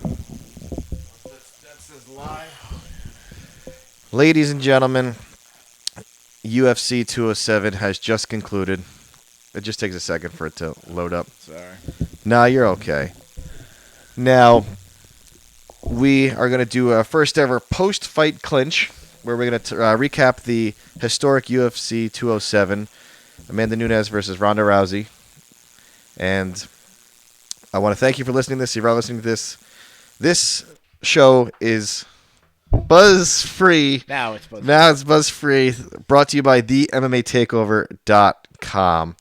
That says live. Ladies and gentlemen, UFC 207 has just concluded. It just takes a second for it to load up. Sorry. Nah, you're okay. Now, we are going to do a first ever post-fight clinch, where we're going to recap the historic UFC 207, Amanda Nunes versus Ronda Rousey. And I want to thank you for listening to this. If you're listening to this, this show is buzz-free. Now it's buzz-free. Now it's buzz-free. Brought to you by themmmatakeover.com.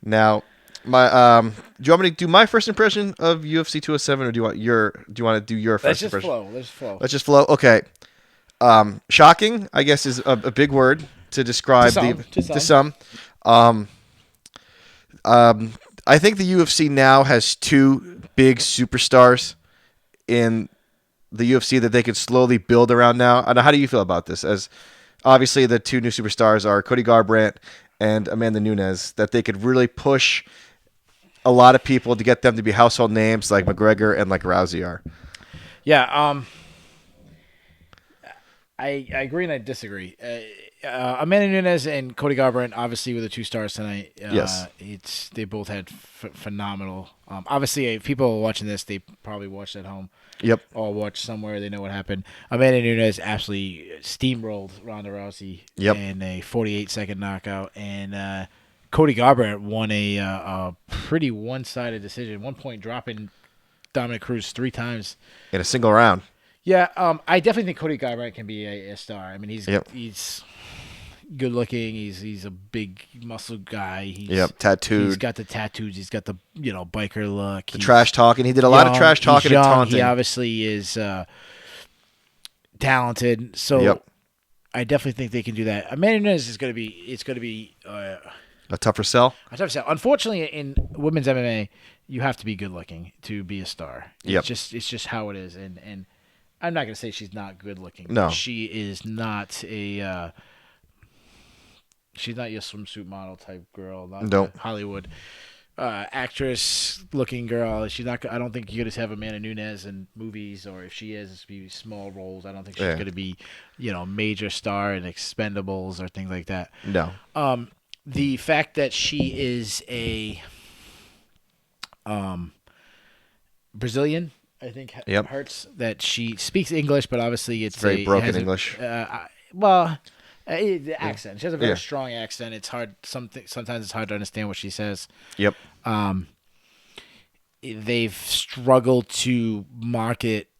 Now, do you want me to do my first impression of UFC 207, or do you want to do your first impression? Let's just flow. Okay. Shocking, I guess, is a big word to describe to some. I think the UFC now has two big superstars in the UFC that they could slowly build around now. And how do you feel about this? As obviously the two new superstars are Cody Garbrandt and Amanda Nunes, that they could really push a lot of people to get them to be household names like McGregor and like Rousey are. Yeah, I agree and I disagree. Amanda Nunes and Cody Garbrandt obviously were the two stars tonight. Yes. They both had phenomenal. Obviously, if people are watching this, they probably watched at home. Yep. Or watched somewhere. They know what happened. Amanda Nunes absolutely steamrolled Ronda Rousey in a 48-second knockout, and Cody Garbrandt won a pretty one-sided decision. 1 point dropping Dominic Cruz 3 times in a single round. Yeah, I definitely think Cody Garbrandt can be a star. I mean, he's good looking. He's a big muscle guy. He's tattooed. He's got the tattoos. He's got the biker look. The trash talking. He did a lot of trash talking and taunting. He obviously is talented. So I definitely think they can do that. Amanda Nunes is going to be a tougher sell. A tougher sell. Unfortunately, in women's MMA, you have to be good looking to be a star. It's just how it is. And I'm not going to say she's not good looking. No, she is not a. She's not your swimsuit model type girl. Not Hollywood actress looking girl. She's not. I don't think you're going to have Amanda Nunes in movies, or if she is, it's be small roles. I don't think she's going to be, major star in Expendables or things like that. No. The fact that she is a Brazilian, I think, hurts. That she speaks English, but obviously it's very broken English. The accent. She has a very strong accent. It's hard. Sometimes it's hard to understand what she says. Yep. They've struggled to market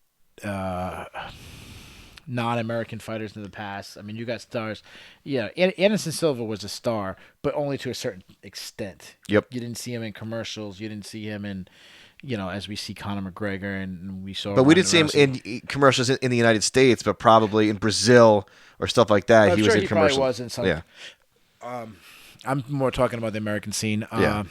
non-American fighters in the past. I mean, you got stars. Yeah, Anderson Silva was a star, but only to a certain extent. Yep. You didn't see him in commercials. You didn't see him in, as we see Conor McGregor and we saw. But we didn't see him in commercials in the United States, but probably in Brazil or stuff like that. I'm he sure was in commercials. Probably was in some. Yeah. I'm more talking about the American scene. Yeah.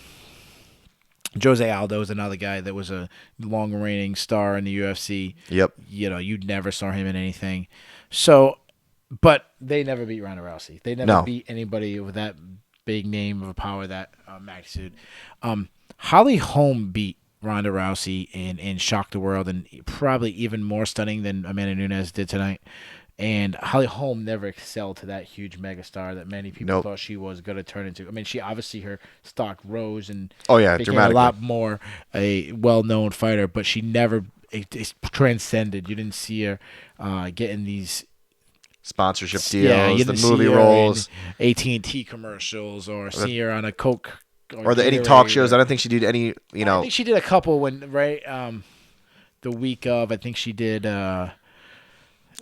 Jose Aldo is another guy that was a long-reigning star in the UFC. Yep. You never saw him in anything. So, but they never beat Ronda Rousey. They never beat anybody with that big name of a power, that magnitude. Holly Holm beat Ronda Rousey and shocked the world, and probably even more stunning than Amanda Nunes did tonight. And Holly Holm never excelled to that huge megastar that many people thought she was going to turn into. I mean, she obviously, her stock rose and became a lot more a well-known fighter, but she never transcended. You didn't see her getting these sponsorship deals, the movie roles, AT&T commercials, or see her on a Coke. Or any talk shows. I don't think she did any, I think she did a couple the week of, I think she did...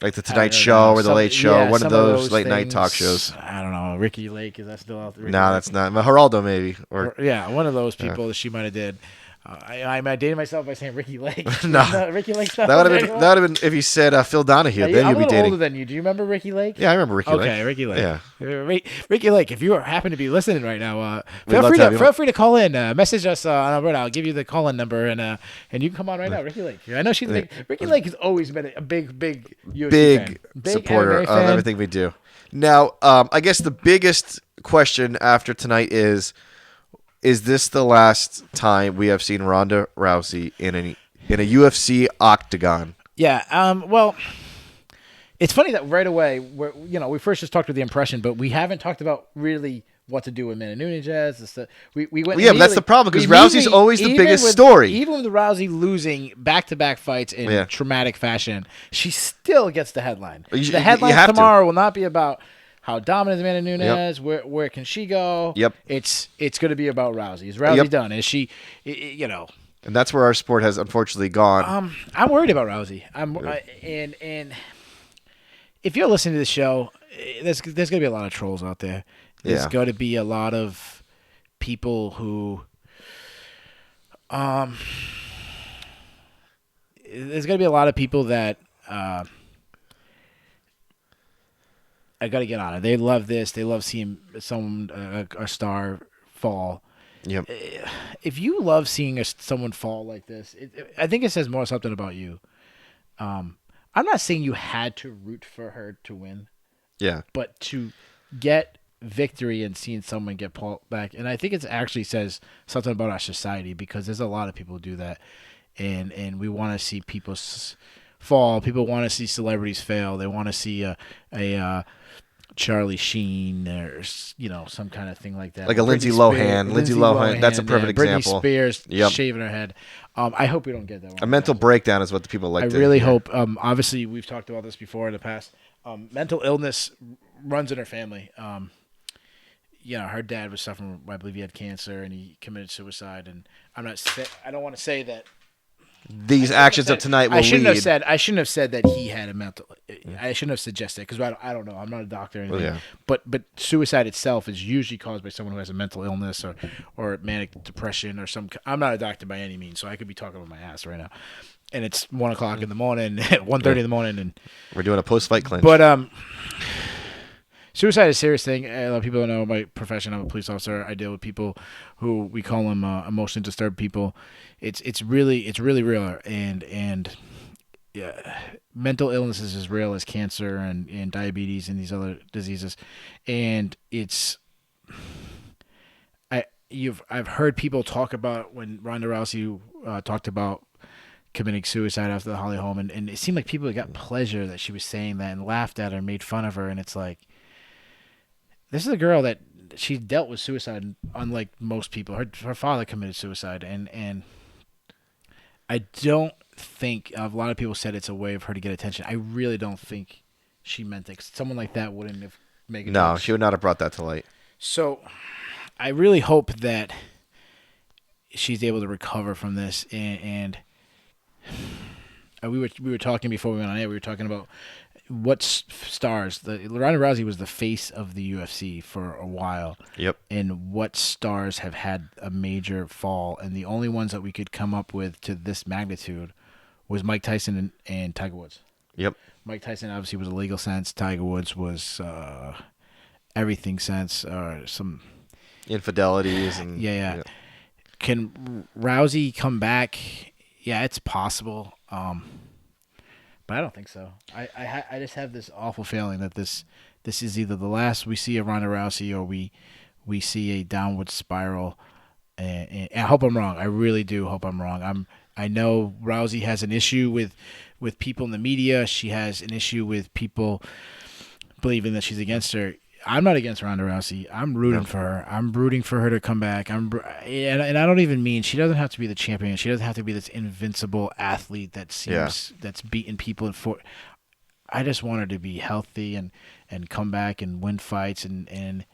like the Tonight Show or the Late Show, one of those late night talk shows. I don't know. Ricky Lake, is that still out there? No, that's not. Geraldo, maybe. Or one of those people that she might have did. I dated myself by saying Ricky Lake. No, Ricky Lake. That would have been if you said Phil Donahue. Then you'd be dating. I'm older than you. Do you remember Ricky Lake? Yeah, I remember Ricky Lake. Okay, Ricky Lake. Yeah, Ricky Lake. If you happen to be listening right now, feel free to call in. Message us on Alberta. I'll give you the call-in number, and you can come on right now. Ricky Lake. I know she's Ricky Lake has always been a big UFC fan. Big supporter of everything we do. Now, I guess the biggest question after tonight is, is this the last time we have seen Ronda Rousey in a UFC octagon? Yeah. Well, it's funny that right away, we first just talked about the impression, but we haven't talked about really what to do with Amanda Nunes. We went. Well, yeah, but that's the problem because Rousey's always the biggest with, story. Even with Rousey losing back-to-back fights in traumatic fashion, she still gets the headline. The headline tomorrow will not be about how dominant is Amanda Nunes. Yep. Where can she go? Yep. It's going to be about Rousey. Is Rousey done? Is she? And that's where our sport has unfortunately gone. I'm worried about Rousey. And if you're listening to the show, there's going to be a lot of trolls out there. There's going to be a lot of people who there's going to be a lot of people that I got to get on it. They love this. They love seeing someone a star fall. Yep. If you love seeing someone fall like this, I think it says more something about you. I'm not saying you had to root for her to win. Yeah. But to get victory and seeing someone get pulled back, and I think it actually says something about our society because there's a lot of people who do that, and we want to see people fall. People want to see celebrities fail. They want to see a Charlie Sheen or some kind of thing like that. Like a Lindsay Lohan. Lindsay Lohan. That's a perfect example. Britney Spears shaving her head. I hope we don't get that one. A mental breakdown is what the people like. I really hope. Obviously, we've talked about this before in the past. Mental illness runs in her family. Her dad was suffering. I believe he had cancer, and he committed suicide. And I don't want to say that these actions of tonight will lead. I shouldn't have said that he had a mental. I shouldn't have suggested because I don't know. I'm not a doctor or anything. But suicide itself is usually caused by someone who has a mental illness or manic depression or some. I'm not a doctor by any means, so I could be talking about my ass right now. And it's 1:00 in the morning, 1:30 in the morning, and we're doing a post-fight clinch. But suicide is a serious thing. A lot of people don't know my profession. I'm a police officer. I deal with people who we call them emotionally disturbed people. It's really real, and mental illness is as real as cancer and diabetes and these other diseases, and I've heard people talk about when Ronda Rousey talked about committing suicide after the Holly Holm, and it seemed like people got pleasure that she was saying that and laughed at her and made fun of her, and it's like, this is a girl that she dealt with suicide unlike most people. Her father committed suicide, and I don't think a lot of people said it's a way of her to get attention. I really don't think she meant it. Someone like that wouldn't have made it. No, she would not have brought that to light. So I really hope that she's able to recover from this, and we were talking before we went on air. We were talking about what stars. Ronda Rousey was the face of the UFC for a while. Yep. And what stars have had a major fall, and the only ones that we could come up with to this magnitude was Mike Tyson and Tiger Woods. Yep. Mike Tyson obviously was a legal sense. Tiger Woods was everything sense, or some infidelities and yeah. Can Rousey come back? Yeah, it's possible. But I don't think so. I just have this awful feeling that this is either the last we see of Ronda Rousey or we see a downward spiral. And I hope I'm wrong. I really do hope I'm wrong. I know Rousey has an issue with people in the media. She has an issue with people believing that she's against her. I'm not against Ronda Rousey. I'm rooting for her. I'm rooting for her to come back. And I don't even mean she doesn't have to be the champion. She doesn't have to be this invincible athlete that seems that's beating people I just want her to be healthy and come back and win fights and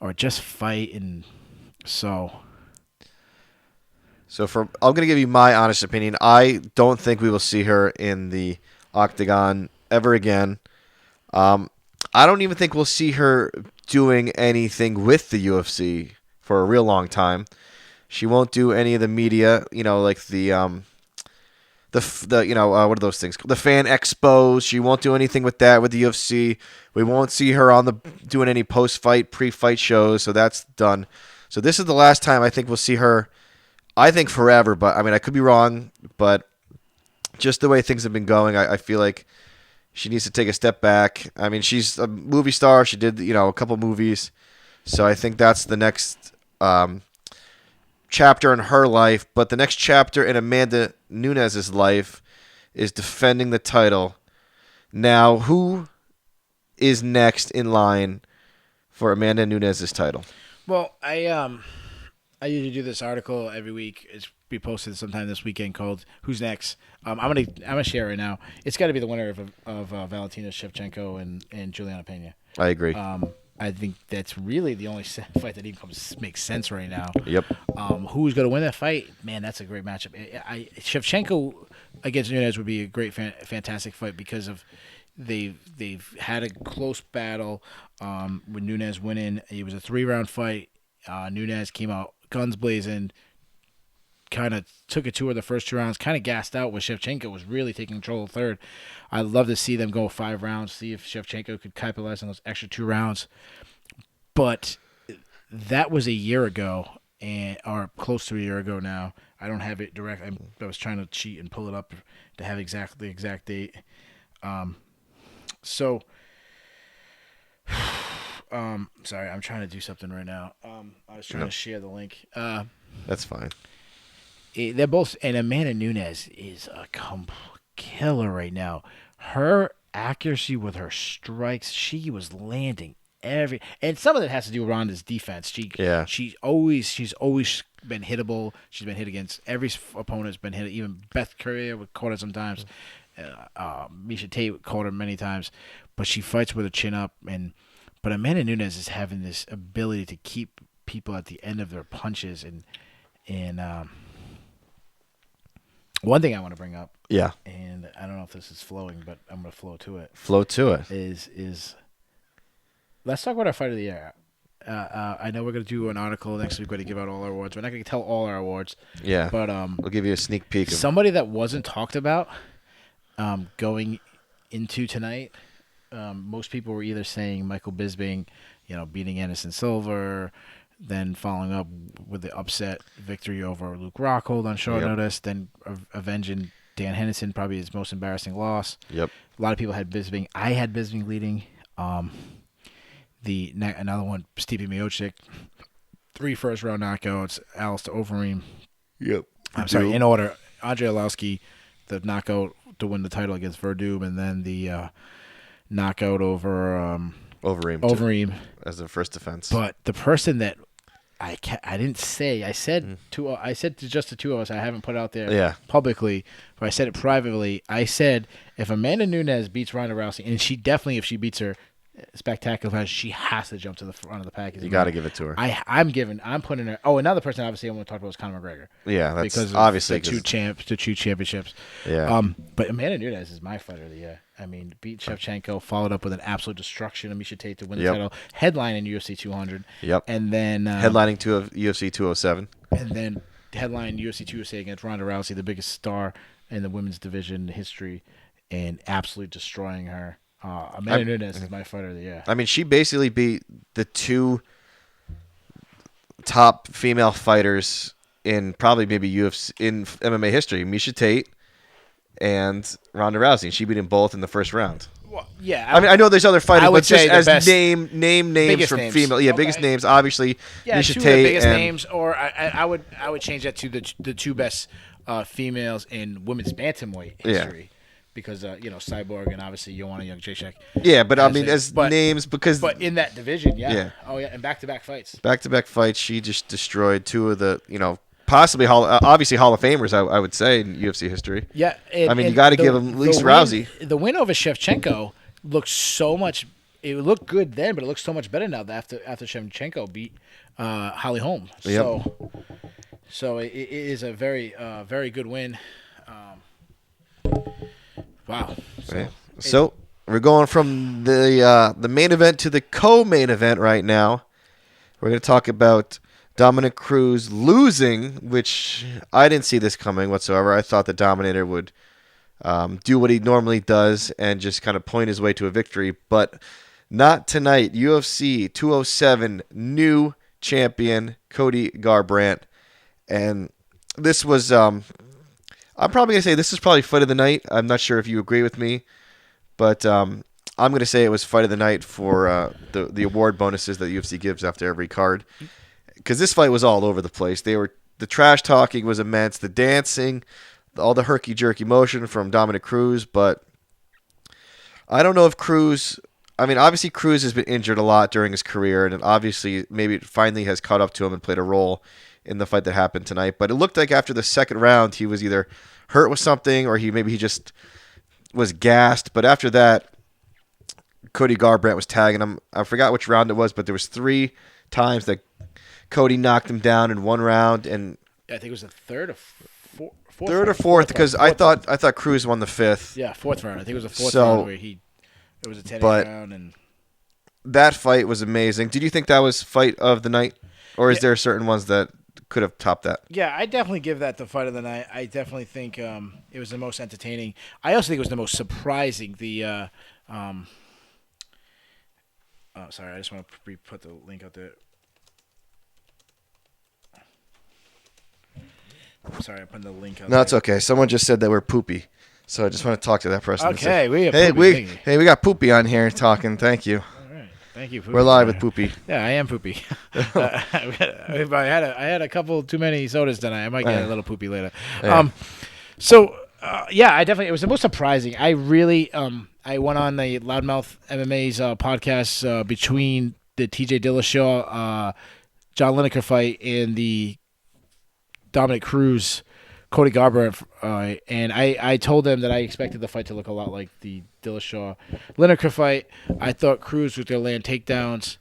or just fight I'm going to give you my honest opinion. I don't think we will see her in the octagon ever again. I don't even think we'll see her doing anything with the UFC for a real long time. She won't do any of the media, like the what are those things? The fan expos. She won't do anything with that with the UFC. We won't see her doing any post-fight, pre-fight shows. So that's done. So this is the last time I think we'll see her. I think forever, but I mean I could be wrong. But just the way things have been going, I feel like she needs to take a step back. I mean, she's a movie star. She did, a couple movies. So I think that's the next chapter in her life, but the next chapter in Amanda Nunes' life is defending the title. Now, who is next in line for Amanda Nunes' title? Well, I usually do this article every week. It's be posted sometime this weekend called "Who's Next." I'm gonna share it right now. It's got to be the winner of Valentina Shevchenko and Juliana Pena. I agree. I think that's really the only fight that even makes sense right now. Yep. Who's going to win that fight? Man, that's a great matchup. Shevchenko against Nunes would be a great, fantastic fight because of they've had a close battle. With Nunes winning, it was a 3-round fight. Nunes came out guns blazing, kind of took it to her the first 2 rounds, kind of gassed out, where Shevchenko was really taking control of the third. I'd love to see them go 5 rounds, see if Shevchenko could capitalize on those extra 2 rounds. But that was a year ago, or close to a year ago now. I don't have it direct. I was trying to cheat and pull it up to have the exact date. So, sorry, I'm trying to do something right now. I was trying to share the link. That's fine. They're both, and Amanda Nunes is a killer right now. Her accuracy with her strikes, she was landing and some of it has to do with Ronda's defense. She's always been hittable. She's been hit against every opponent's been hit. Even Beth Courier would caught her sometimes. Misha Tate caught her many times, but she fights with her chin up. But Amanda Nunes is having this ability to keep people at the end of their punches. And one thing I want to bring up, and I don't know if this is flowing, but I'm going to flow to it. Flow to it. Is let's talk about our fight of the year. I know we're going to do an article next week. We're going to give out all our awards. We're not going to tell all our awards. Yeah, but we'll give you a sneak peek. Somebody that wasn't talked about going into tonight. Most people were either saying Michael Bisping, beating Anderson Silva, then following up with the upset victory over Luke Rockhold on short notice, then avenging Dan Henderson, probably his most embarrassing loss. Yep. A lot of people had Bisping. I had Bisping leading. Another one, Stipe Miocic, 3 first-round knockouts. Alistair Overeem. Yep. I'm sorry, in order. Andrei Arlovski, the knockout to win the title against Verdum, and then the knockout over Overeem as the first defense. But the person that I didn't say, I said to just the two of us. I haven't put it out there publicly, but I said it privately. I said if Amanda Nunes beats Ronda Rousey, and she definitely, if she beats her spectacular, she has to jump to the front of the pack. You got to give it to her. I'm putting her. Oh, another person obviously I want to talk about was Conor McGregor. Yeah, that's because obviously the two championships. Yeah. But Amanda Nunes is my fighter of the year. I mean, beat Shevchenko, followed up with an absolute destruction of Misha Tate to win the title, headlining UFC 200. Yep. And then headlining to UFC 207. And then headlining UFC 207 against Ronda Rousey, the biggest star in the women's division in history, and absolutely destroying her. Amanda Nunes is my fighter of the year. I mean, she basically beat the 2 top female fighters in probably maybe UFC in MMA history, Misha Tate and Ronda Rousey. She beat them both in the first round. Well, yeah. I mean, I know there's other fighters, but just as best, name names from female. Yeah, biggest names, obviously. Yeah, Misha two Tate of the biggest and names, or I would change that to the 2 best females in women's bantamweight history. Yeah. Because Cyborg and obviously Joanna Jędrzejczyk. Yeah, but I mean names because. But in that division, yeah. Oh yeah, and back-to-back fights. Back-to-back fights, she just destroyed 2 of the possibly obviously Hall of Famers. I would say in UFC history. Yeah, I mean you got to give them at least Rousey. The win over Shevchenko looked so much. It looked good then, but it looks so much better now after Shevchenko beat Holly Holm. Yep. So it is a very very good win. Wow. So we're going from the main event to the co-main event right now. We're going to talk about Dominic Cruz losing, which I didn't see this coming whatsoever. I thought the Dominator would do what he normally does and just kind of point his way to a victory, but not tonight. UFC 207 new champion Cody Garbrandt, and this was I'm probably going to say this is probably fight of the night. I'm not sure if you agree with me, but I'm going to say it was fight of the night for the award bonuses that UFC gives after every card. Because this fight was all over the place. They were the trash talking was immense. The dancing, all the herky jerky motion from Dominic Cruz, but I don't know if Cruz. I mean, obviously Cruz has been injured a lot during his career, and obviously maybe it finally has caught up to him and played a role in the fight that happened tonight. But it looked like after the second round, he was either hurt with something or he just was gassed. But after that, Cody Garbrandt was tagging him. I forgot which round it was, but there was 3 times that Cody knocked him down in one round, and I think it was the third or fourth. Third or fourth, because I thought Cruz won the 5th. Yeah, 4th round. I think it was the 4th round where it was a 10 round, and that fight was amazing. Did you think that was fight of the night, or is there certain ones that could have topped that? Yeah, I definitely give that the fight of the night. I definitely think it was the most entertaining. I also think it was the most surprising. Sorry, I just want to put the link out there. Sorry, I put the link out there. No, it's okay. Someone just said that we're poopy, so I just want to talk to that person. Okay, we got Poopy on here talking. Thank you. All right, thank you. Poopy. We're live with Poopy. Yeah, I am Poopy. If I had a couple too many sodas tonight, I might get a little poopy later. Yeah. I definitely. It was the most surprising. I really I went on the Loudmouth MMA's podcast between the TJ Dillashaw, John Lineker fight and the Dominic Cruz, Cody Garbrandt, and I told them that I expected the fight to look a lot like the Dillashaw Lineker fight. I thought Cruz was going to land takedowns.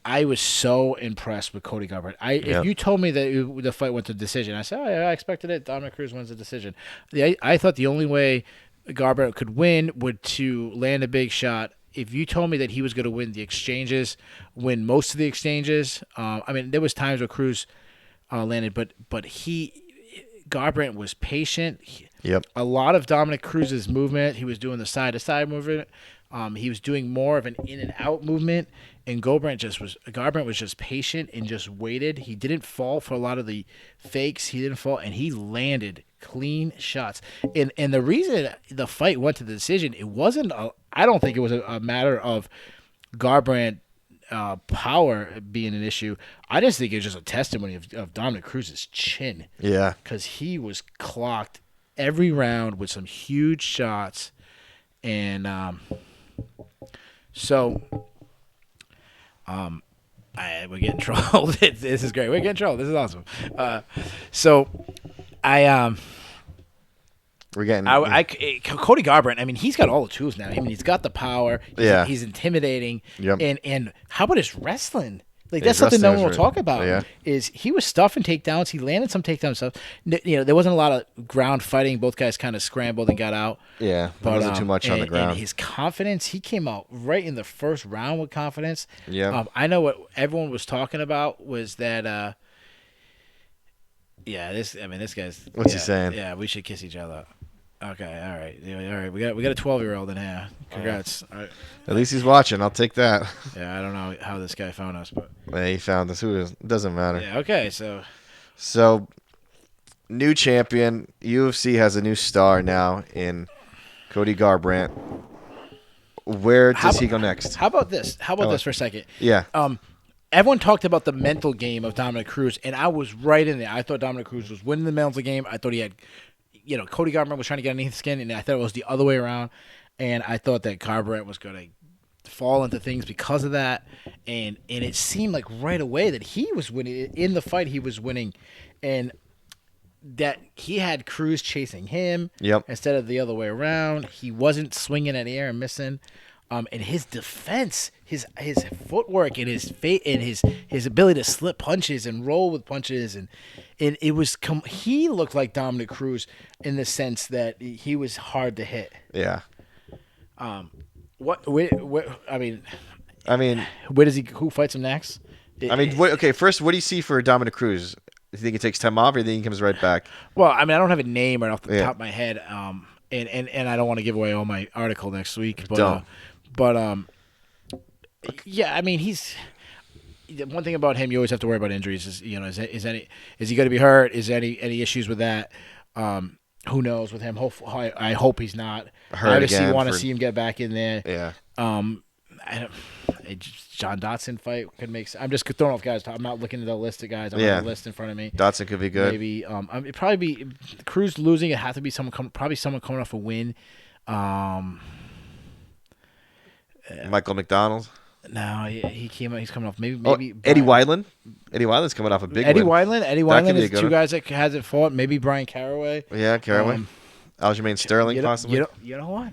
I was so impressed with Cody Garbrandt. If you told me that the fight went to decision, I said, oh, yeah, I expected it. Dominic Cruz wins the decision. I thought the only way Garbrandt could win would to land a big shot. If you told me that he was going to win the exchanges, win most of the exchanges, there was times where Cruz landed, but Garbrandt was patient. Yep. A lot of Dominic Cruz's movement, he was doing the side-to-side movement. He was doing more of an in-and-out movement, and Garbrandt was just patient and just waited. He didn't fall for a lot of the fakes. He didn't fall, and he landed clean shots. And the reason the fight went to the decision, it wasn't. I don't think it was a matter of Garbrandt power being an issue. I just think it was just a testimony of Dominic Cruz's chin. Yeah. Because he was clocked every round with some huge shots. And we're getting trolled. This is great. We're getting trolled. This is awesome. We're getting Cody Garbrandt. He's got all the tools now. He's got the power. He's intimidating. Yep. And how about his wrestling? Like that's something no one will talk about. Yeah. Is he was stuffing takedowns. He landed some takedown stuff. There wasn't a lot of ground fighting. Both guys kind of scrambled and got out. Yeah, but wasn't too much on the ground. And his confidence, he came out right in the first round with confidence. Yeah. I know what everyone was talking about was that. This guy's. What's he saying? Yeah, we should kiss each other. Okay, all right. Yeah, all right. We got a 12-year-old in here. Congrats. All right. At least he's watching. I'll take that. Yeah, I don't know how this guy found us, but he found us. It doesn't matter. Yeah. Okay. So, new champion. UFC has a new star now in Cody Garbrandt. Where does he go next? How about this? This for a second? Yeah. Everyone talked about the mental game of Dominic Cruz, and I was right in there. I thought Dominic Cruz was winning the mental game. I thought he had, Cody Garbrandt was trying to get underneath the skin, and I thought it was the other way around. And I thought that Garbrandt was going to fall into things because of that. And it seemed like right away that he was winning. In the fight, he was winning. And that he had Cruz chasing him instead of the other way around. He wasn't swinging at air and missing. And his defense, his footwork, and his ability to slip punches and roll with punches, and it was he looked like Dominic Cruz in the sense that he was hard to hit. Yeah. Where does he? Who fights him next? First, what do you see for Dominic Cruz? Do you think he takes time off, or do you think he comes right back? Well, I don't have a name right off the top of my head, and I don't want to give away all my article next week, but. He's the one thing about him. You always have to worry about injuries. Is he going to be hurt? Is there any issues with that? Who knows with him? I hope he's not. Hurt I obviously again want to see him get back in there. Yeah. John Dotson fight could make sense. I'm just throwing off guys. I'm not looking at the list of guys. I don't Yeah. have a list in front of me. Dotson could be good. Maybe it'd probably be Cruz losing. It have to be probably someone coming off a win. Michael McDonald. No, he's coming off maybe Eddie Brian- Wineland. Eddie Wineland's coming off a big Eddie win. Wineland. Eddie That could Wineland be a is good two one. guys that hasn't fought. Maybe Brian Caraway. Yeah, Caraway. Aljamain Sterling, You know, possibly. you know what?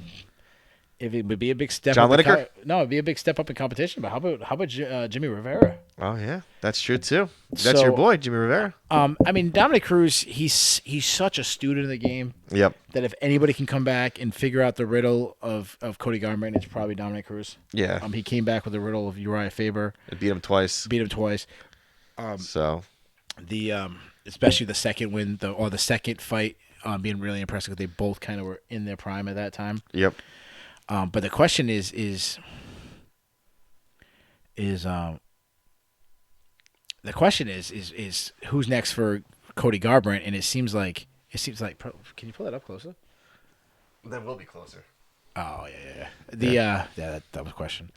If it would be a big step John up in Lineker? no, it'd be a big step up in competition. But how about Jimmy Rivera? Oh yeah, that's true too. That's So- your boy, Jimmy Rivera. I mean, Dominic Cruz, he's such a student of the game Yep. that if anybody can come back and figure out the riddle of Cody Garbrandt, it's probably Dominic Cruz. Yeah. He came back with the riddle of Uriah Faber, It beat him twice. beat him twice. So The especially the second win, the second fight, being really impressive because they both kind of were in their prime at that time. yep. But the question is who's next for Cody Garbrandt? And it seems like. Can you pull that up closer? Then we'll be closer. Oh yeah. That was a question.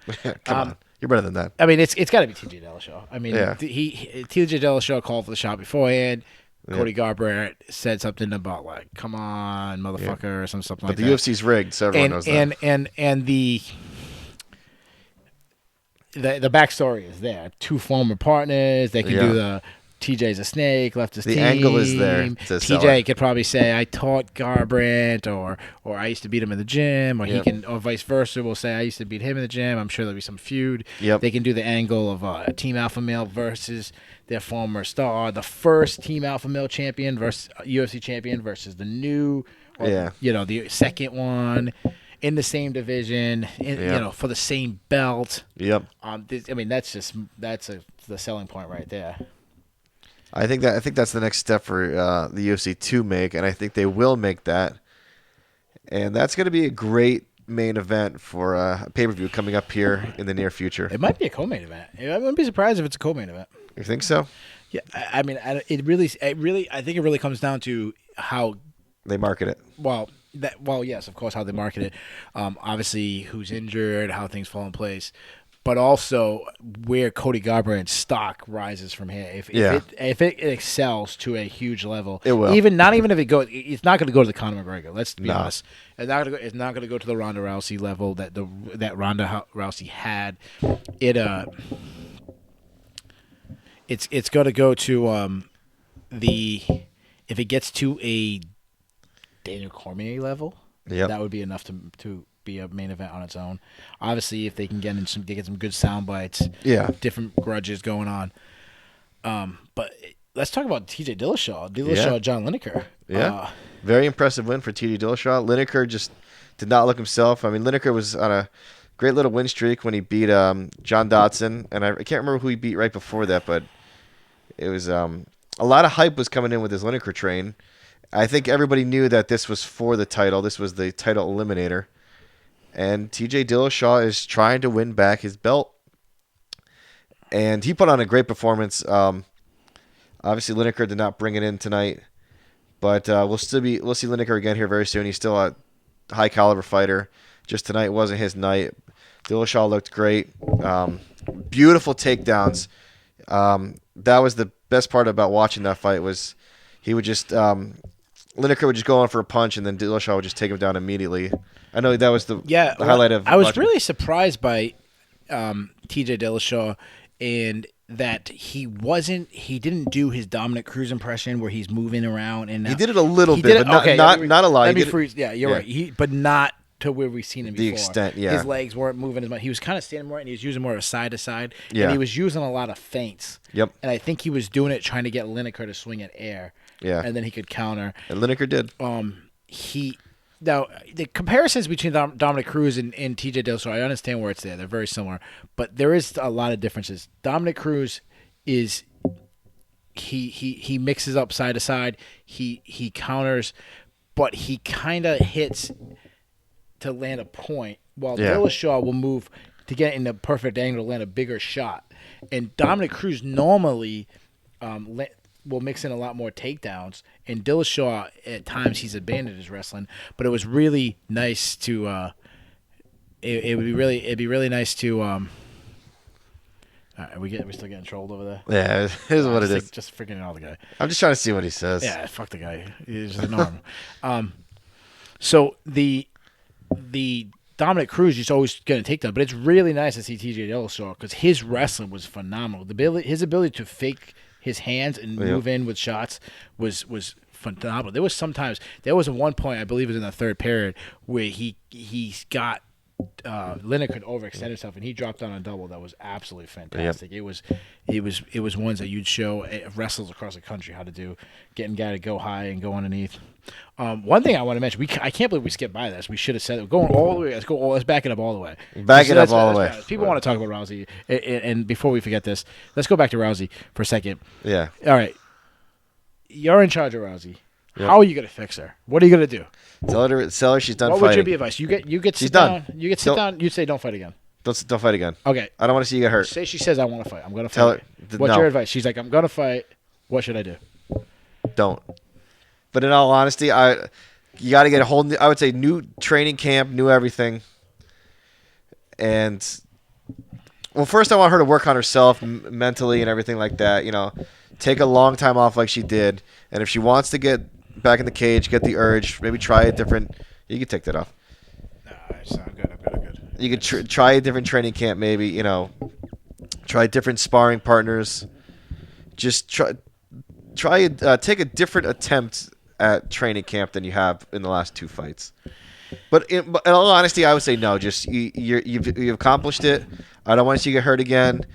Come on, you're better than that. I mean, it's got to be TJ Dillashaw. I mean, Yeah. TJ Dillashaw called for the shot beforehand. Cody Garbrandt said something about like, "Come on, motherfucker," or something But like the that. UFC's rigged, so everyone knows that. And the backstory is there. Two former partners. They can do the TJ's a snake, left his The team. angle is there to sell TJ it. could probably say, "I taught Garbrandt," or I used to beat him in the gym, or he can, or vice versa. Will say, "I used to beat him in the gym." I'm sure there'll be some feud. Yep. They can do the angle of a Team Alpha Male versus their former star, the first Team Alpha Male champion versus UFC champion versus the new, the second one in the same division, for the same belt. Yep. I mean, that's the selling point right there. I think that's the next step for the UFC to make, and I think they will make that. And that's going to be a great main event for a pay-per-view coming up here in the near future. It might be a co-main event. I wouldn't be surprised if it's a co-main event. You think so? Yeah, I mean, I think it really comes down to how They market it. yes, of course, how they market it. Obviously, who's injured, how things fall in place, but also where Cody Garbrandt's stock rises from here. If it excels to a huge level, it will. Not even if it goes, it's not going to go to the Conor McGregor. Let's be honest. It's not going to go to the Ronda Rousey level that Ronda Rousey had. It's going to go to if it gets to a Daniel Cormier level, that would be enough to be a main event on its own. Obviously, if they can get some good sound bites, different grudges going on. But let's talk about TJ Dillashaw, John Lineker. Very impressive win for TJ Dillashaw. Lineker just did not look himself. I mean, Lineker was on a great little win streak when he beat John Dotson, and I can't remember who he beat right before that, but it was a lot of hype was coming in with his Lineker train. I think everybody knew that this was for the title. This was the title eliminator. And TJ Dillashaw is trying to win back his belt. And he put on a great performance. Obviously, Lineker did not bring it in tonight. But we'll see Lineker again here very soon. He's still a high-caliber fighter. Just tonight wasn't his night. Dillashaw looked great. Beautiful takedowns. That was the best part about watching that fight was he would just Lineker would just go on for a punch, and then Dillashaw would just take him down immediately. I know that was the highlight of. I was really surprised by TJ Dillashaw, and that he didn't do his Dominic Cruz impression where he's moving around, and he did it a little bit, but not a lot. Let me freeze. Yeah, you're right. But not to where we've seen him before. The extent, yeah. His legs weren't moving as much. He was kind of standing more, and he was using more of a side to side. Yeah. And he was using a lot of feints. Yep. And I think he was doing it trying to get Lineker to swing at air. Yeah. And then he could counter. And Lineker did. Now, the comparisons between Dominic Cruz and TJ Dillashaw, I understand where it's there. They're very similar. But there is a lot of differences. Dominic Cruz is he mixes up side to side. He counters, but he kind of hits to land a point, while Dillashaw will move to get in the perfect angle to land a bigger shot. And Dominic Cruz normally will mix in a lot more takedowns, and Dillashaw at times he's abandoned his wrestling. But it was really nice to it'd be really nice to we still getting trolled over there. Yeah, it is what it is. Just freaking all the guy. I'm just trying to see what he says. Yeah, fuck the guy. He's just ignore him. So the Dominic Cruz is always going to take that, but it's really nice to see TJ Dillashaw because his wrestling was phenomenal. His ability to fake his hands and move in with shots was phenomenal. There was one point, I believe it was in the third period, where he got Lineker could overextend himself and he dropped on a double that was absolutely fantastic. Yep. It was ones that you'd show wrestlers across the country how to do, getting guy to go high and go underneath. One thing I want to mention, I can't believe we skipped by this. We should have said it. Going all the way. Let's back it up all the way. All the way. People want to talk about Rousey, and before we forget this, let's go back to Rousey for a second. Yeah. All right. You're in charge of Rousey. Yep. How are you going to fix her? What are you going to do? Tell her she's done fighting. What would your be advice? You get she's sit down. Done. You get sit down. You say don't fight again. Don't fight again. Okay. I don't want to see you get hurt. Say she says I want to fight. I'm going to fight. Tell her. What's your advice? She's like, I'm going to fight. What should I do? Don't. But in all honesty, you got to get a whole new, I would say new training camp, new everything. And well, first I want her to work on herself mentally and everything like that, take a long time off like she did. And if she wants to get back in the cage, get the urge, maybe try a different, you can take that off. No, I'm good. You could try a different training camp, maybe, try different sparring partners. Just try take a different attempt at training camp than you have in the last 2 fights. But in all honesty, I would say no. Just you've accomplished it. I don't want to see you get hurt again.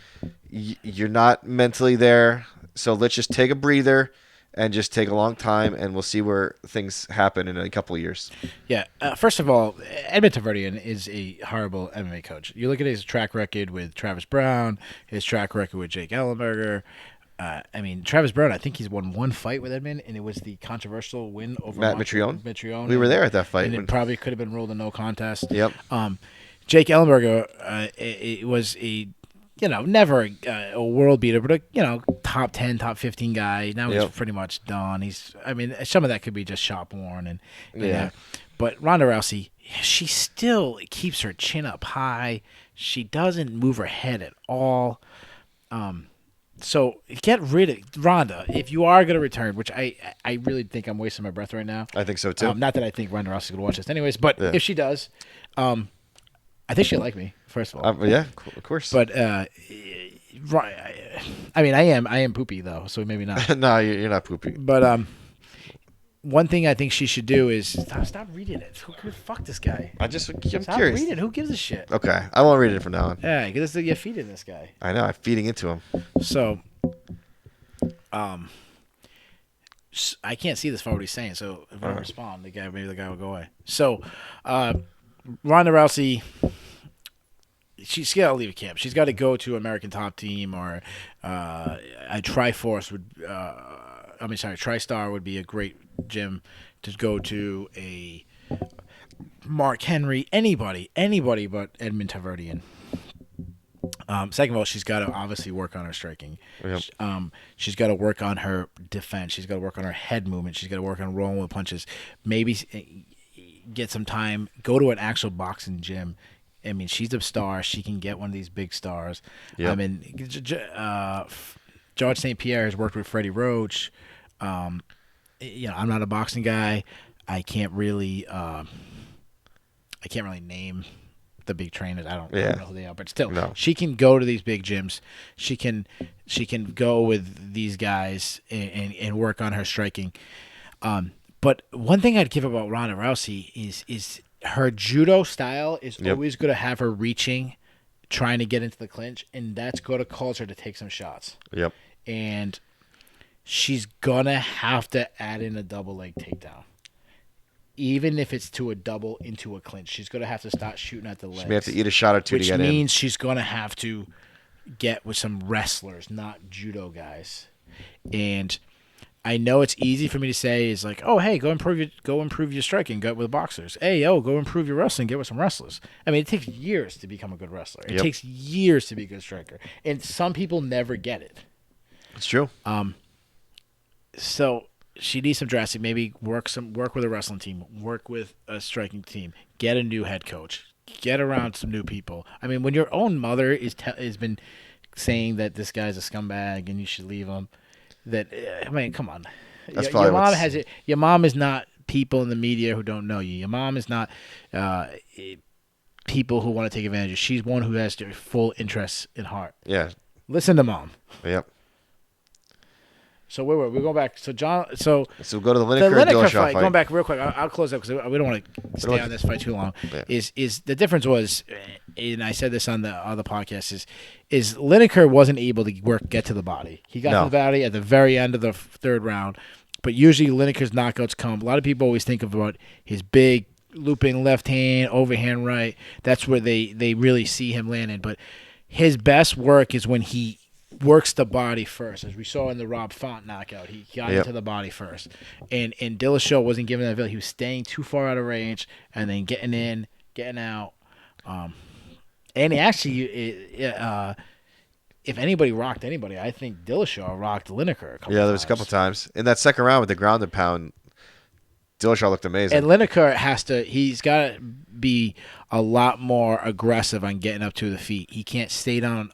You're not mentally there, so let's just take a breather and just take a long time, and we'll see where things happen in a couple of years. Yeah. First of all, Edmund Taverdian is a horrible MMA coach. You look at his track record with Travis Brown, his track record with Jake Ellenberger. Travis Brown, I think he's won one fight with Edmund, and it was the controversial win over Matt Mitrione. We and, were there at that fight. And it probably could have been ruled a no contest. Yep. Jake Ellenberger, it was a never a world beater, but a top 10, top 15 guy. Now he's pretty much done. Some of that could be just shop worn and yeah. But Ronda Rousey, she still keeps her chin up high. She doesn't move her head at all. So get rid of Ronda if you are going to return, which I really think I'm wasting my breath right now. I think so too. Not that I think Ronda Rousey's going to watch this anyways, but if she does, I think she'll like me. First of all, yeah, of course. But I am poopy though, so maybe not. No, you're not poopy. But one thing I think she should do is stop reading it. Fuck this guy. I'm stop curious. Reading. Who gives a shit? Okay, I won't read it from now on. Yeah, because you're feeding this guy. I know. I'm feeding into him. So, I can't see this far what he's saying. So if I respond, maybe the guy will go away. So, Ronda Rousey. She's got to leave camp. She's got to go to American Top Team or a Triforce would. TriStar would be a great gym to go to. A Mark Henry, anybody but Edmund Taverdian. Second of all, she's got to obviously work on her striking. Yep. She's got to work on her defense. She's got to work on her head movement. She's got to work on rolling with punches. Maybe get some time. Go to an actual boxing gym. She's a star. She can get one of these big stars. Yep. George St. Pierre has worked with Freddie Roach. I'm not a boxing guy. I can't really name the big trainers. I don't know who they are, but still, she can go to these big gyms. She can go with these guys and work on her striking. But one thing I'd give about Ronda Rousey is her judo style is always going to have her reaching, trying to get into the clinch, and that's going to cause her to take some shots. Yep. And she's going to have to add in a double leg takedown. Even if it's to a double into a clinch, she's going to have to start shooting at the legs. She may have to eat a shot or two to get in. Which means she's going to have to get with some wrestlers, not judo guys. And I know it's easy for me to say is like, oh, hey, go improve your striking, go with boxers. Hey, go improve your wrestling, get with some wrestlers. It takes years to become a good wrestler. It takes years to be a good striker. And some people never get it. It's true. So she needs some drastic, maybe work with a wrestling team, work with a striking team, get a new head coach, get around some new people. When your own mother has been saying that this guy's a scumbag and you should leave him. That I mean, come on. That's Your probably mom what's. has it. Your mom is not people in the media who don't know you. Your mom is not people who want to take advantage of you. She's one who has their full interest in heart. Yeah. Listen to mom. Yep. So we're going back. So John. So we'll go to the The Lineker and Lineker Dillashaw fight. Going back real quick. I'll close up because we don't want to stay on this fight too long. Yeah. Is the difference was, and I said this on the other podcast, is Lineker wasn't able to get to the body. He got to the body at the very end of the third round, but usually Lineker's knockouts come. A lot of people always think about his big looping left hand, overhand right. That's where they really see him landing. But his best work is when he works the body first, as we saw in the Rob Font knockout. He got into the body first, and Dillashaw wasn't giving that ability. He was staying too far out of range and then getting in, getting out. And he actually, if anybody rocked anybody, I think Dillashaw rocked Lineker a couple. Yeah, there was a couple times in that second round with the ground and pound. Dillashaw looked amazing. And Lineker he's got to be a lot more aggressive on getting up to the feet. He can't stay down.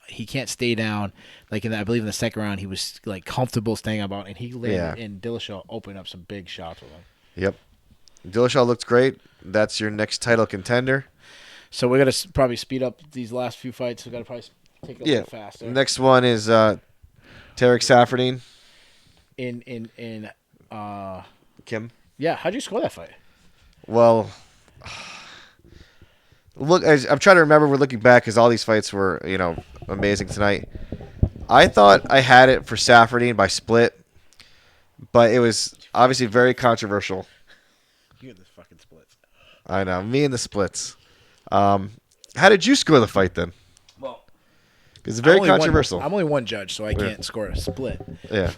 Like I believe in the second round, he was like comfortable staying about, and he landed. And Dillashaw opened up some big shots with him. Yep. Dillashaw looked great. That's your next title contender. So we're gonna probably speed up these last few fights. We gotta probably take it a little faster. Next one is Tarek Saffiedine. In Kim. Yeah, how'd you score that fight? Well, look, I'm trying to remember. We're looking back because all these fights were, amazing tonight. I thought I had it for Saffiedine by split, but it was obviously very controversial. You and the fucking splits. I know, me and the splits. How did you score the fight then? Well, because it's very controversial. I'm only one judge, so I can't score a split. Yeah.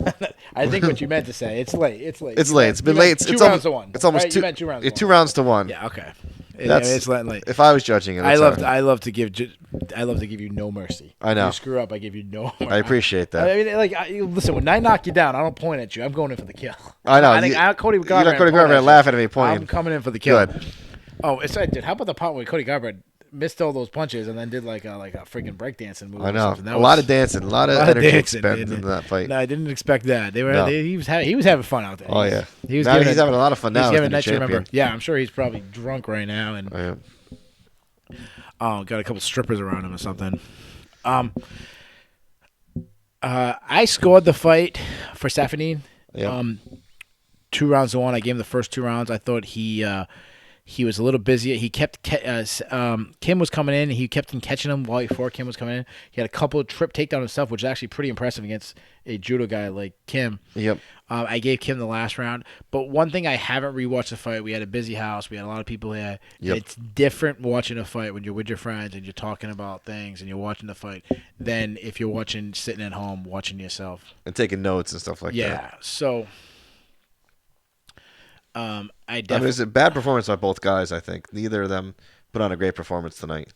I think what you meant to say. It's late. It's late. It's late. It's been late. It's 2 rounds to 1. It's almost right? 2. You meant 2 rounds to 1. 2 rounds to 1. Yeah. Okay. It's late. If I was judging it, I love to give you no mercy. I know. If you screw up, I give you no mercy. I appreciate that. I mean, listen, when I knock you down, I don't point at you. I'm going in for the kill. I know. I think Cody Garbrandt. You let Cody Garbrandt laugh at me pointing. I'm coming in for the kill. Good. Oh, dude, how about the part where Cody Garbrandt missed all those punches and then did like a freaking breakdancing move? I know. A lot of dancing, a lot of energy spent in that fight. No, I didn't expect that. He was having fun out there. Oh yeah. He's having a lot of fun now. He's giving remember. Yeah, I'm sure he's probably drunk right now and. Got a couple strippers around him or something. I scored the fight for Saffiedine. Yep. 2 rounds to 1. I gave him the first 2 rounds. I thought he was a little busy. He kept Kim was coming in. He kept catching him before Kim was coming in. He had a couple of trip takedown and stuff, which is actually pretty impressive against a judo guy like Kim. Yep. I gave Kim the last round. But one thing I haven't rewatched the fight. We had a busy house. We had a lot of people here. Yep. It's different watching a fight when you're with your friends and you're talking about things and you're watching the fight than if you're sitting at home watching yourself and taking notes and stuff like that. Yeah. So. It was a bad performance by both guys, I think. Neither of them put on a great performance tonight.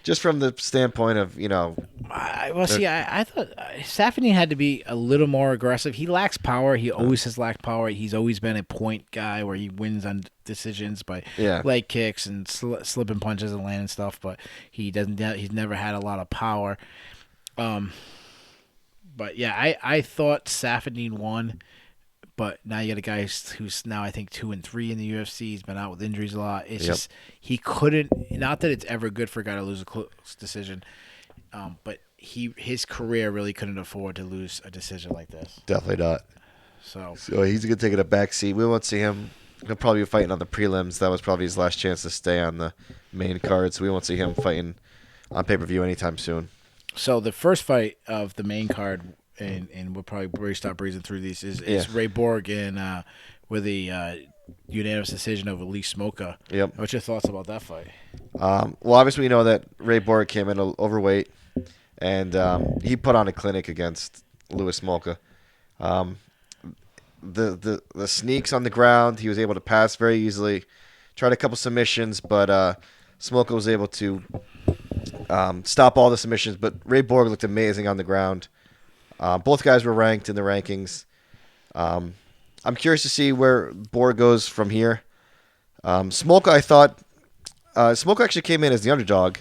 Just from the standpoint of, I thought Saffiedine had to be a little more aggressive. He lacks power. He always has lacked power. He's always been a point guy where he wins on decisions by leg kicks and slipping punches and landing stuff, but he's never had a lot of power. But yeah, I thought Saffiedine won. But now you got a guy who's now I think 2-3 in the UFC. He's been out with injuries a lot. It's just he couldn't. Not that it's ever good for a guy to lose a close decision, but his career really couldn't afford to lose a decision like this. Definitely not. So he's gonna take it a back seat. We won't see him. He'll probably be fighting on the prelims. That was probably his last chance to stay on the main card. So we won't see him fighting on pay-per-view anytime soon. So the first fight of the main card. And we'll probably stop breezing through these. Is Ray Borg with a unanimous decision over Lee Smoka. Yep. What's your thoughts about that fight? Well, obviously we know that Ray Borg came in overweight, and he put on a clinic against Louis Smolka. The sneaks on the ground, he was able to pass very easily. Tried a couple submissions, but Smolka was able to stop all the submissions. But Ray Borg looked amazing on the ground. Both guys were ranked in the rankings. I'm curious to see where Borg goes from here. Smolka, I thought Smolka actually came in as the underdog.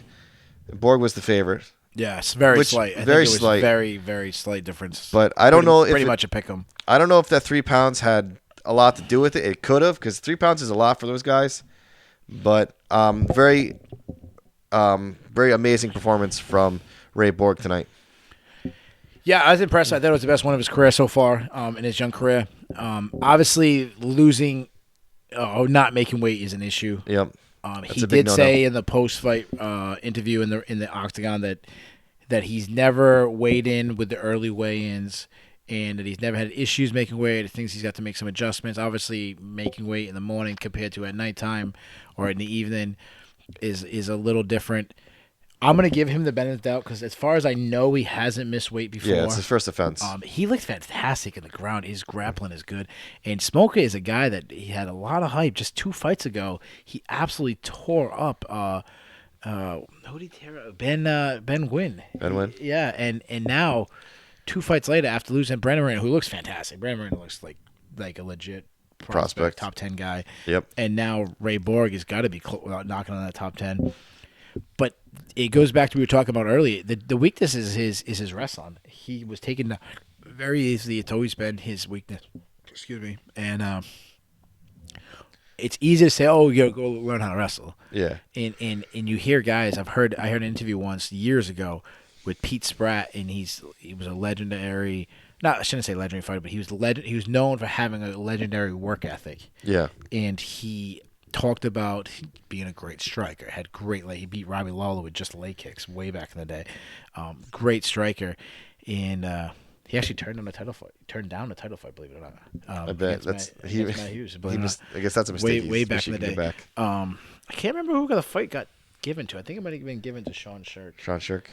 Borg was the favorite. Yeah, it's very Which slight. I think it very was slight. very, very slight difference. But I don't know if pretty much a pick 'em. I don't know if that 3 pounds had a lot to do with it. It could have, because 3 pounds is a lot for those guys. But very amazing performance from Ray Borg tonight. Yeah, I was impressed. I thought it was the best one of his career so far in his young career. Obviously, losing or not making weight is an issue. Yep. He did say in the post-fight interview in the octagon that he's never weighed in with the early weigh-ins and that he's never had issues making weight. He thinks he's got to make some adjustments. Obviously, making weight in the morning compared to at nighttime or in the evening is a little different. I'm going to give him the benefit of the doubt because as far as I know, he hasn't missed weight before. Yeah, it's his first offense. He looked fantastic in the ground. His grappling is good. And Smoker is a guy that he had a lot of hype. Just 2 fights ago, he absolutely tore up who did he tear up? Ben Nguyen. Ben Nguyen? Yeah, and now 2 fights later after losing Brennan Marino, who looks fantastic. Brennan Marino looks like a legit prospect, top 10 guy. Yep. And now Ray Borg has got to be knocking on that top 10. But it goes back to what we were talking about earlier. The weakness is his wrestling. He was taken very easily. It's always been his weakness. Excuse me. And it's easy to say, "Oh, you gotta go learn how to wrestle." Yeah. And you hear guys. I heard an interview once years ago with Pete Spratt, and he was a legendary. Not I shouldn't say legendary fighter, but he was known for having a legendary work ethic. Yeah. And he talked about being a great striker. Had great he beat Robbie Lawler with just leg kicks way back in the day. Great striker, and he actually turned down a title fight. Believe it or not. I bet that's Matt Hughes, I guess that's a mistake. Way back in the day. I can't remember who the fight got given to. I think it might have been given to Sean Shirk. Sean Shirk,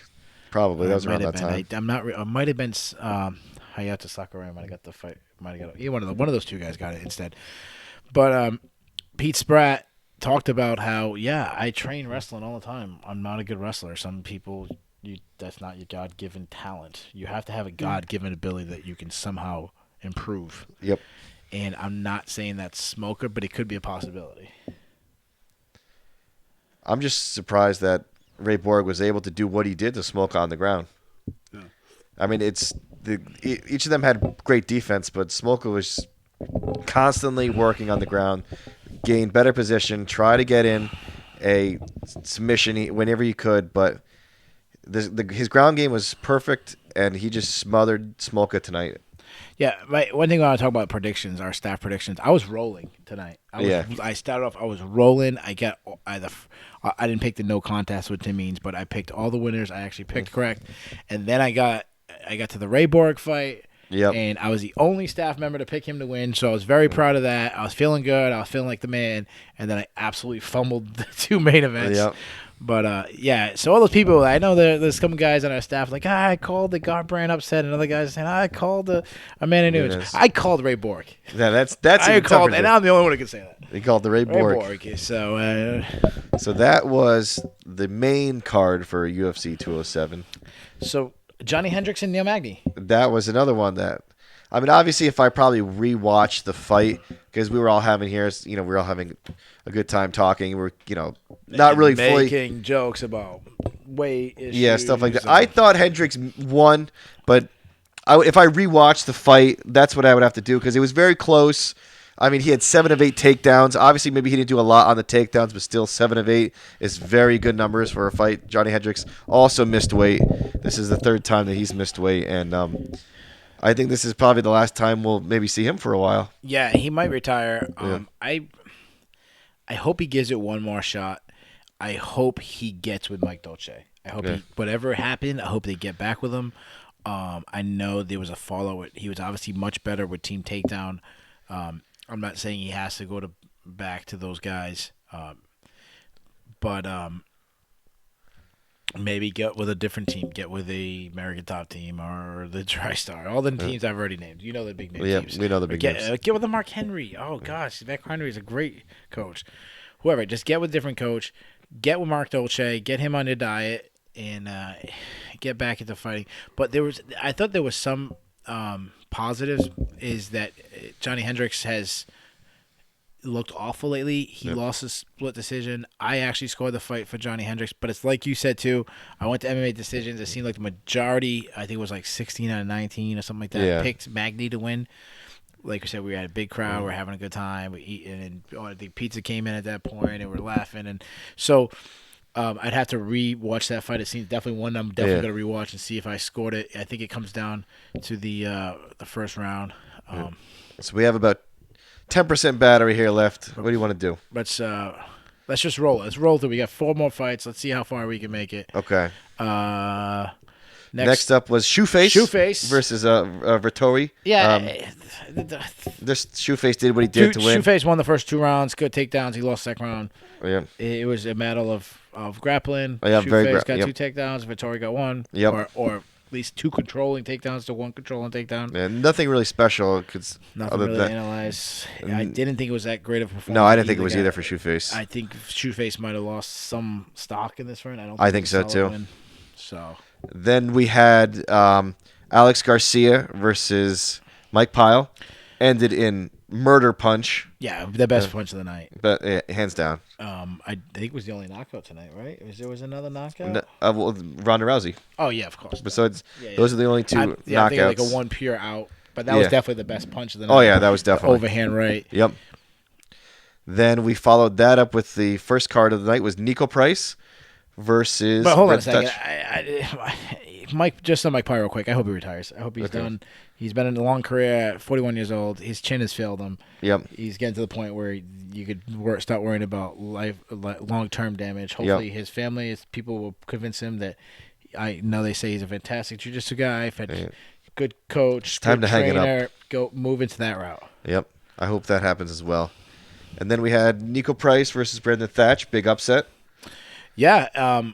probably that was around that time. I'm not. It might have been Hayata Sakurai. Might have got the fight. Might have got one of those 2 guys got it instead. But Pete Spratt talked about how, I train wrestling all the time. I'm not a good wrestler. Some people, that's not your God-given talent. You have to have a God-given ability that you can somehow improve. Yep. And I'm not saying that's Smoker, but it could be a possibility. I'm just surprised that Ray Borg was able to do what he did to Smoker on the ground. Yeah. I mean, each of them had great defense, but Smoker was constantly working on the ground, gain better position, try to get in a submission whenever he could, but his ground game was perfect, and he just smothered Smolka tonight. Yeah, one thing I want to talk about predictions, our staff predictions. I was rolling tonight. I started off. I was rolling. I didn't pick the no contest with Tim Means, but I picked all the winners. I actually picked correct, and then I got to the Ray Borg fight. Yep. And I was the only staff member to pick him to win, so I was very proud of that. I was feeling good. I was feeling like the man, and then I absolutely fumbled the 2 main events. Yep. But, so all those people, I know there's some guys on our staff like, I called the Garbrandt upset, and other guys are saying, I called Amanda Nunes. I called Ray Borg. Yeah, that's I called, and I'm the only one who can say that. He called the Ray Borg. So that was the main card for UFC 207. So Johnny Hendricks and Neil Magny. That was another one that, I mean, obviously, if I probably rewatched the fight, because we were all having a good time talking. We're, not really making jokes about weight issues. Yeah, stuff like that. I thought Hendricks won, but if I rewatched the fight, that's what I would have to do, because it was very close. I mean, he had 7 of 8 takedowns. Obviously, maybe he didn't do a lot on the takedowns, but still 7 of 8 is very good numbers for a fight. Johnny Hendricks also missed weight. This is the 3rd time that he's missed weight, and I think this is probably the last time we'll maybe see him for a while. Yeah, he might retire. Yeah. I hope he gives it one more shot. I hope he gets with Mike Dolce. I hope whatever happened, I hope they get back with him. I know there was a follow. He was obviously much better with Team Takedown. I'm not saying he has to go back to those guys, but maybe get with a different team. Get with the American Top Team or the TriStar. All the teams I've already named. You know the big name teams. Yeah, we know the big names. Get with the Mark Henry. Oh, gosh. Mark Henry is a great coach. Whoever. Just get with a different coach. Get with Mark Dolce. Get him on your diet. And get back into fighting. But I thought there was some positives is that Johnny Hendricks has looked awful lately. He Yep. lost a split decision. I actually scored the fight for Johnny Hendricks, but it's like you said too. I went to MMA decisions. It seemed like the majority, I think it was like 16 out of 19 or something like that, Yeah. picked Magny to win. Like I said, we had a big crowd. We're having a good time. We eating, and I think pizza came in at that point, and we're laughing. And so I'd have to re-watch that fight. It seems definitely one I'm definitely going to rewatch and see if I scored it. I think it comes down to the first round. So we have about 10% battery here left. What do you want to do? Let's just roll. Let's roll through. We got 4 more fights. Let's see how far we can make it. Okay. Next up was Shoeface. Shoeface versus Vittori. Yeah. This Shoeface did what he did to win. Shoeface won the first 2 rounds. Good takedowns. He lost the second round. Yeah. It was a battle of grappling. Oh, yeah, Shoeface got 2 takedowns. Vittori got 1. Yep. Or at least 2 controlling takedowns to 1 controlling takedown. Yeah, nothing really special. Nothing really to analyze. I didn't think it was that great of a performance. No, I didn't think it was either for Shoeface. I think Shoeface might have lost some stock in this fight. I think so too. Win, so then we had Alex Garcia versus Mike Pyle. Ended in murder punch. Yeah, the best punch of the night. But hands down. I think it was the only knockout tonight, right? There was another knockout? Well, Ronda Rousey. Oh, yeah, of course. Besides, those are the only 2 knockouts. I think like a 1 pure out. But that was definitely the best punch of the night. Oh, yeah, that was definitely. The overhand right. Yep. Then we followed that up with the first card of the night was Nico Price versus. But hold on a second. Mike, just on Mike Pyle real quick. I hope he retires. I hope he's done. He's been in a long career at 41 years old. His chin has failed him. Yep. He's getting to the point where you could start worrying about long-term damage. Hopefully his family, his people will convince him that I know they say he's a fantastic jiu-jitsu guy, good coach, time good to hang trainer. it up. Go move into that route. Yep. I hope that happens as well. And then we had Nico Price versus Brandon Thatch. Big upset. Yeah.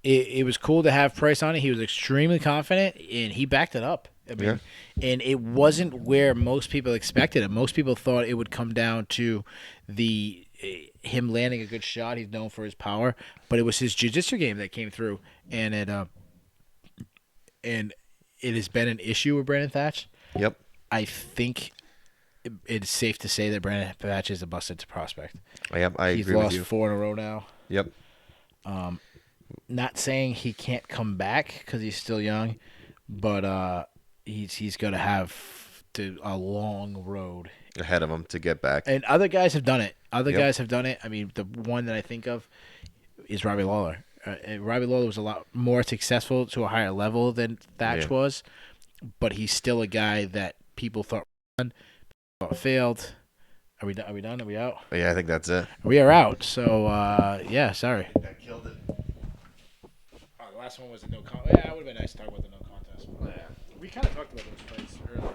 It was cool to have Price on it. He was extremely confident, and he backed it up. I mean, and it wasn't where most people expected it. Most people thought it would come down to him landing a good shot. He's known for his power, but it was his jiu-jitsu game that came through, and it has been an issue with Brandon Thatch. Yep. I think it's safe to say that Brandon Thatch is a busted prospect. I agree with you. He's lost 4 in a row now. Yep. Not saying he can't come back because he's still young, but he's going to have a long road ahead of him to get back. And other guys have done it. Guys have done it. I mean, the one that I think of is Robbie Lawler. Robbie Lawler was a lot more successful to a higher level than Thatch was, but he's still a guy that people thought failed. Are we done? Are we out? Yeah, I think that's it. We are out. So, sorry. I killed it. The last one was a no contest. Yeah, it would have been nice to talk about the no contest. Yeah. We kind of talked about those fights earlier.